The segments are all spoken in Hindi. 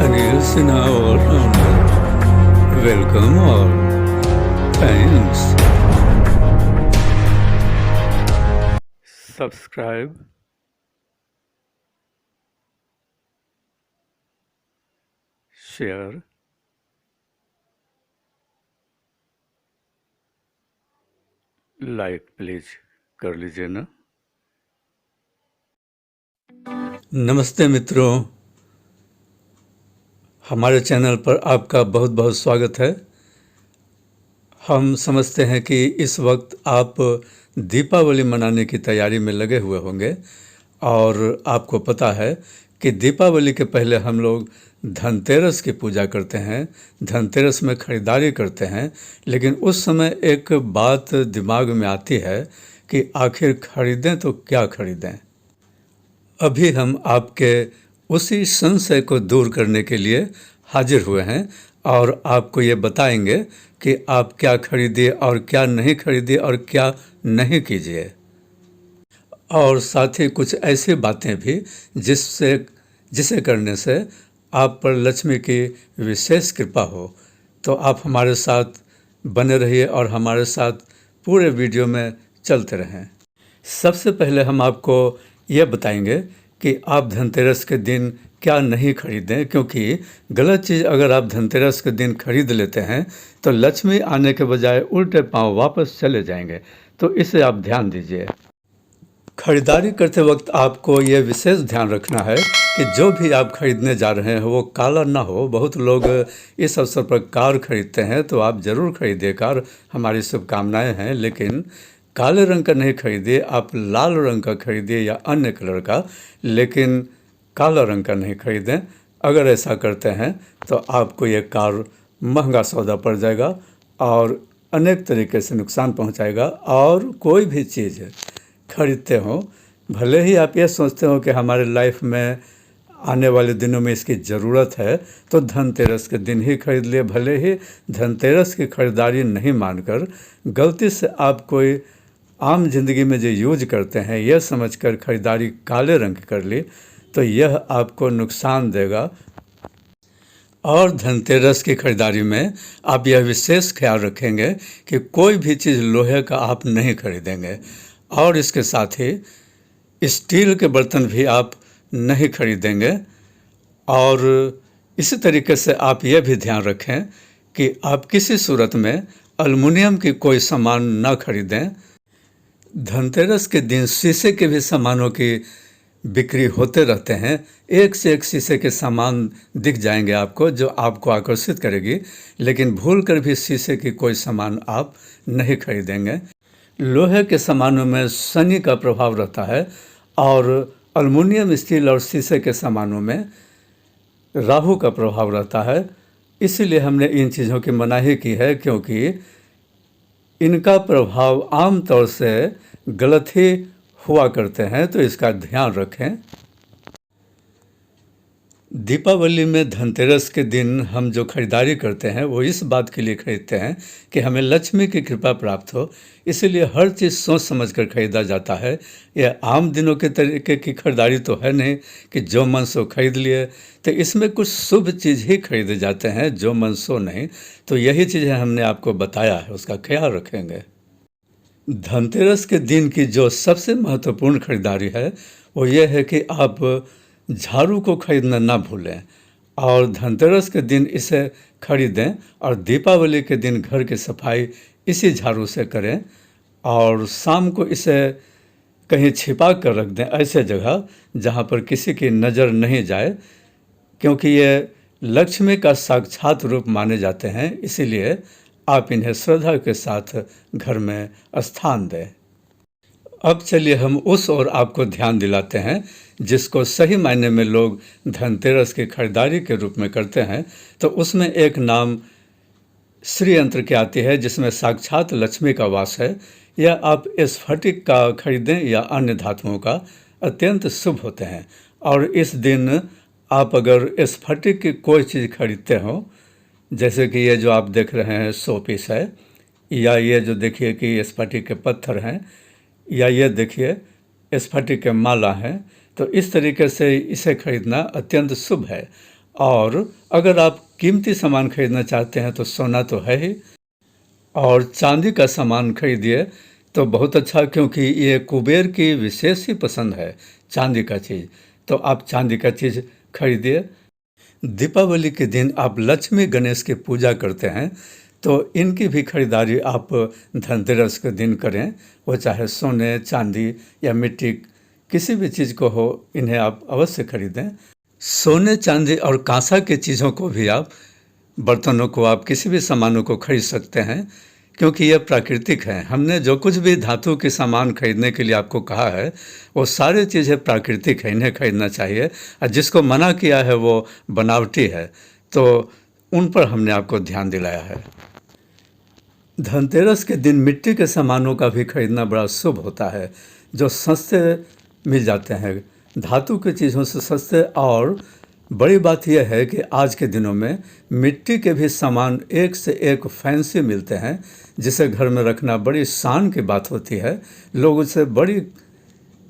Anil Sinha All-Rounder. Welcome all. Thanks. Subscribe, share, like please कर लीजिए ना। नमस्ते मित्रों, हमारे चैनल पर आपका बहुत बहुत स्वागत है। हम समझते हैं कि इस वक्त आप दीपावली मनाने की तैयारी में लगे हुए होंगे और आपको पता है कि दीपावली के पहले हम लोग धनतेरस की पूजा करते हैं, धनतेरस में खरीदारी करते हैं। लेकिन उस समय एक बात दिमाग में आती है कि आखिर खरीदें तो क्या खरीदें। अभी हम आपके उसी संशय को दूर करने के लिए हाजिर हुए हैं और आपको ये बताएंगे कि आप क्या खरीदिए और क्या नहीं खरीदिए और क्या नहीं कीजिए। और साथ ही कुछ ऐसी बातें भी जिसे करने से आप पर लक्ष्मी की विशेष कृपा हो। तो आप हमारे साथ बने रहिए और हमारे साथ पूरे वीडियो में चलते रहें। सबसे पहले हम आपको यह बताएंगे कि आप धनतेरस के दिन क्या नहीं खरीदें, क्योंकि गलत चीज़ अगर आप धनतेरस के दिन खरीद लेते हैं तो लक्ष्मी आने के बजाय उल्टे पांव वापस चले जाएंगे। तो इसे आप ध्यान दीजिए। खरीदारी करते वक्त आपको ये विशेष ध्यान रखना है कि जो भी आप खरीदने जा रहे हैं वो काला ना हो। बहुत लोग इस अवसर पर कार खरीदते हैं, तो आप ज़रूर खरीदिए कार, हमारी शुभकामनाएं हैं। लेकिन काले रंग का नहीं खरीदिए, आप लाल रंग का खरीदिए या अन्य कलर का, लेकिन काला रंग का नहीं खरीदें। अगर ऐसा करते हैं तो आपको ये कार महंगा सौदा पड़ जाएगा और अनेक तरीके से नुकसान पहुंचाएगा। और कोई भी चीज़ खरीदते हो, भले ही आप ये सोचते हो कि हमारे लाइफ में आने वाले दिनों में इसकी ज़रूरत है, तो धनतेरस के दिन ही खरीद लिए। भले ही धनतेरस की खरीदारी नहीं मानकर गलती से आप कोई आम जिंदगी में जो यूज करते हैं यह समझकर खरीदारी काले रंग की कर ली, तो यह आपको नुकसान देगा। और धनतेरस की खरीदारी में आप यह विशेष ख्याल रखेंगे कि कोई भी चीज़ लोहे का आप नहीं खरीदेंगे। और इसके साथ ही स्टील के बर्तन भी आप नहीं खरीदेंगे। और इसी तरीके से आप यह भी ध्यान रखें कि आप किसी सूरत में एल्युमिनियम की कोई सामान ना खरीदें। धनतेरस के दिन शीशे के भी सामानों की बिक्री होते रहते हैं। एक से एक शीशे के सामान दिख जाएंगे आपको जो आपको आकर्षित करेगी, लेकिन भूल कर भी शीशे की कोई सामान आप नहीं खरीदेंगे। लोहे के सामानों में शनि का प्रभाव रहता है और एल्युमिनियम, स्टील और शीशे के सामानों में राहु का प्रभाव रहता है। इसीलिए हमने इन चीज़ों की मनाही की है, क्योंकि इनका प्रभाव आम तौर से गलत ही हुआ करते हैं, तो इसका ध्यान रखें। दीपावली में धनतेरस के दिन हम जो खरीदारी करते हैं वो इस बात के लिए खरीदते हैं कि हमें लक्ष्मी की कृपा प्राप्त हो। इसीलिए हर चीज़ सोच समझ कर खरीदा जाता है। यह आम दिनों के तरीके की खरीदारी तो है नहीं कि जो मन सो खरीद लिए। तो इसमें कुछ शुभ चीज़ ही खरीदे जाते हैं, जो मन सो नहीं। तो यही चीज़ें हमने आपको बताया है, उसका ख्याल रखेंगे। धनतेरस के दिन की जो सबसे महत्वपूर्ण खरीदारी है वो ये है कि आप झाड़ू को खरीदना ना भूलें और धनतेरस के दिन इसे खरीदें और दीपावली के दिन घर की सफाई इसी झाड़ू से करें। और शाम को इसे कहीं छिपा कर रख दें, ऐसे जगह जहाँ पर किसी की नज़र नहीं जाए, क्योंकि ये लक्ष्मी का साक्षात रूप माने जाते हैं। इसीलिए आप इन्हें श्रद्धा के साथ घर में स्थान दें। अब चलिए हम उस ओर आपको ध्यान दिलाते हैं जिसको सही मायने में लोग धनतेरस की खरीदारी के रूप में करते हैं। तो उसमें एक नाम श्री यंत्र की आती है, जिसमें साक्षात लक्ष्मी का वास है। यह आप स्फटिक का खरीदें या अन्य धातुओं का, अत्यंत शुभ होते हैं। और इस दिन आप अगर स्फटिक की कोई चीज़ खरीदते हो, जैसे कि ये जो आप देख रहे हैं शो पीस है, या ये जो देखिए कि स्फटिक के पत्थर हैं, या ये देखिए स्फटिक के माला हैं, तो इस तरीके से इसे खरीदना अत्यंत शुभ है। और अगर आप कीमती सामान खरीदना चाहते हैं तो सोना तो है ही, और चांदी का सामान खरीदिए तो बहुत अच्छा, क्योंकि ये कुबेर की विशेष ही पसंद है चांदी का चीज़। तो आप चांदी का चीज़ खरीदिए। दीपावली के दिन आप लक्ष्मी गणेश की पूजा करते हैं तो इनकी भी खरीदारी आप धनतेरस के दिन करें। वो चाहे सोने, चांदी या मिट्टी किसी भी चीज़ को हो, इन्हें आप अवश्य खरीदें। सोने, चांदी और कांसा की चीज़ों को भी आप, बर्तनों को आप, किसी भी सामानों को खरीद सकते हैं, क्योंकि ये प्राकृतिक हैं। हमने जो कुछ भी धातु के सामान खरीदने के लिए आपको कहा है वो सारी चीज़ें प्राकृतिक है, इन्हें खरीदना चाहिए। और जिसको मना किया है वो बनावटी है, तो उन पर हमने आपको ध्यान दिलाया है। धनतेरस के दिन मिट्टी के सामानों का भी खरीदना बड़ा शुभ होता है, जो सस्ते मिल जाते हैं, धातु की चीज़ों से सस्ते। और बड़ी बात यह है कि आज के दिनों में मिट्टी के भी सामान एक से एक फैंसी मिलते हैं, जिसे घर में रखना बड़ी शान की बात होती है। लोग उसे बड़ी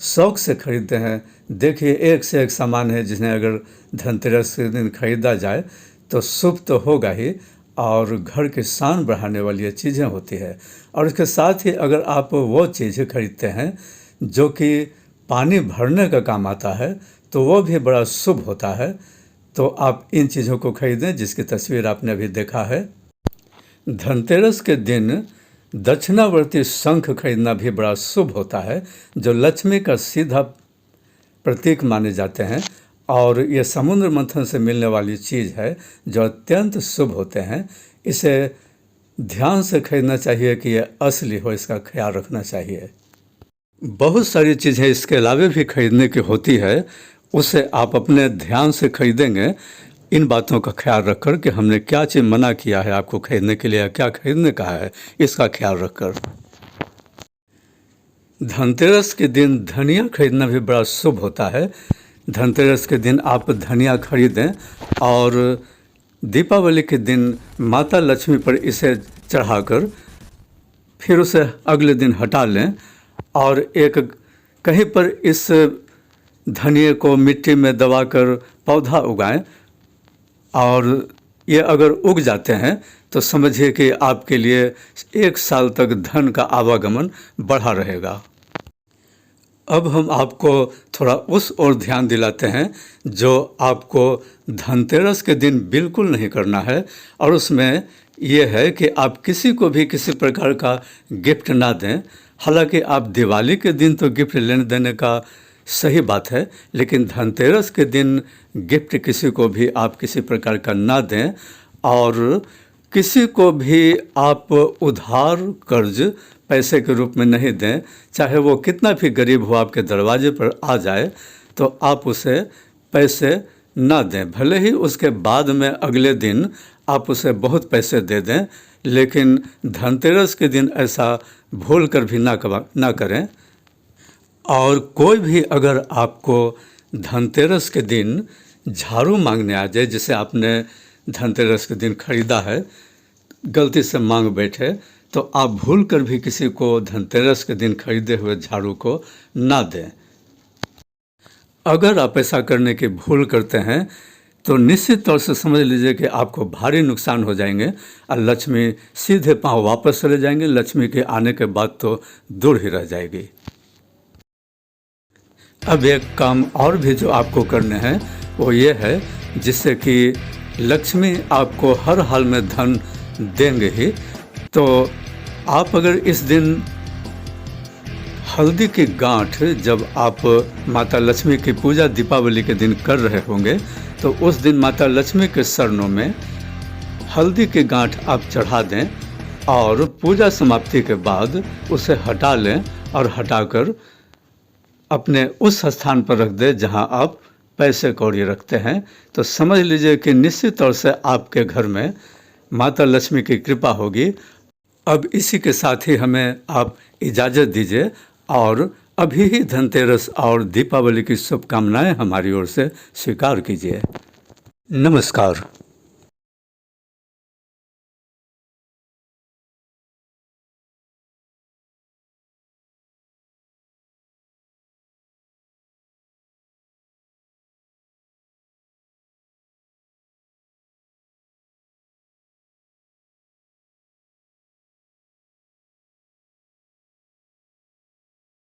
शौक से खरीदते हैं। देखिए, एक से एक सामान है जिन्हें अगर धनतेरस के दिन खरीदा जाए तो शुभ तो होगा ही, और घर की शान बढ़ाने वाली ये चीज़ें होती है। और इसके साथ ही अगर आप वो चीज़ें खरीदते हैं जो कि पानी भरने का काम आता है तो वो भी बड़ा शुभ होता है। तो आप इन चीज़ों को खरीदें जिसकी तस्वीर आपने अभी देखा है। धनतेरस के दिन दक्षिणावर्ती शंख खरीदना भी बड़ा शुभ होता है, जो लक्ष्मी का सीधा प्रतीक माने जाते हैं। और ये समुद्र मंथन से मिलने वाली चीज़ है जो अत्यंत शुभ होते हैं। इसे ध्यान से खरीदना चाहिए कि ये असली हो, इसका ख्याल रखना चाहिए। बहुत सारी चीज़ें इसके अलावे भी खरीदने की होती है, उसे आप अपने ध्यान से खरीदेंगे, इन बातों का ख्याल रखकर कि हमने क्या चीज़ मना किया है आपको खरीदने के लिए, क्या खरीदने कहा है, इसका ख्याल रखकर। धनतेरस के दिन धनिया खरीदना भी बड़ा शुभ होता है। धनतेरस के दिन आप धनिया खरीदें और दीपावली के दिन माता लक्ष्मी पर इसे चढ़ाकर फिर उसे अगले दिन हटा लें, और एक कहीं पर इस धनिए को मिट्टी में दबाकर पौधा उगाएं। और ये अगर उग जाते हैं तो समझिए कि आपके लिए 1 साल तक धन का आवागमन बढ़ा रहेगा। अब हम आपको थोड़ा उस ओर ध्यान दिलाते हैं जो आपको धनतेरस के दिन बिल्कुल नहीं करना है, और उसमें यह है कि आप किसी को भी किसी प्रकार का गिफ्ट ना दें। हालांकि आप दिवाली के दिन तो गिफ्ट लेने देने का सही बात है, लेकिन धनतेरस के दिन गिफ्ट किसी को भी आप किसी प्रकार का ना दें। और किसी को भी आप उधार कर्ज पैसे के रूप में नहीं दें। चाहे वो कितना भी गरीब हो, आपके दरवाजे पर आ जाए तो आप उसे पैसे ना दें। भले ही उसके बाद में अगले दिन आप उसे बहुत पैसे दे दें, लेकिन धनतेरस के दिन ऐसा भूल कर भी ना करें। और कोई भी अगर आपको धनतेरस के दिन झाड़ू मांगने आ जाए, जिसे आपने धनतेरस के दिन खरीदा है, गलती से मांग बैठे, तो आप भूल कर भी किसी को धनतेरस के दिन खरीदे हुए झाड़ू को ना दें। अगर आप ऐसा करने की भूल करते हैं तो निश्चित तौर से समझ लीजिए कि आपको भारी नुकसान हो जाएंगे, और लक्ष्मी सीधे पांव वापस चले जाएंगे। लक्ष्मी के आने के बाद तो दूर ही रह जाएगी। अब एक काम और भी जो आपको करने हैं वो ये है, जिससे कि लक्ष्मी आपको हर हाल में धन देंगे ही। तो आप अगर इस दिन हल्दी की गांठ, जब आप माता लक्ष्मी की पूजा दीपावली के दिन कर रहे होंगे, तो उस दिन माता लक्ष्मी के चरणों में हल्दी की गांठ आप चढ़ा दें, और पूजा समाप्ति के बाद उसे हटा लें, और हटाकर अपने उस स्थान पर रख दें जहां आप पैसे कौड़ी रखते हैं। तो समझ लीजिए कि निश्चित तौर से आपके घर में माता लक्ष्मी की कृपा होगी। अब इसी के साथ ही हमें आप इजाज़त दीजिए, और अभी ही धनतेरस और दीपावली की शुभकामनाएं हमारी ओर से स्वीकार कीजिए। नमस्कार।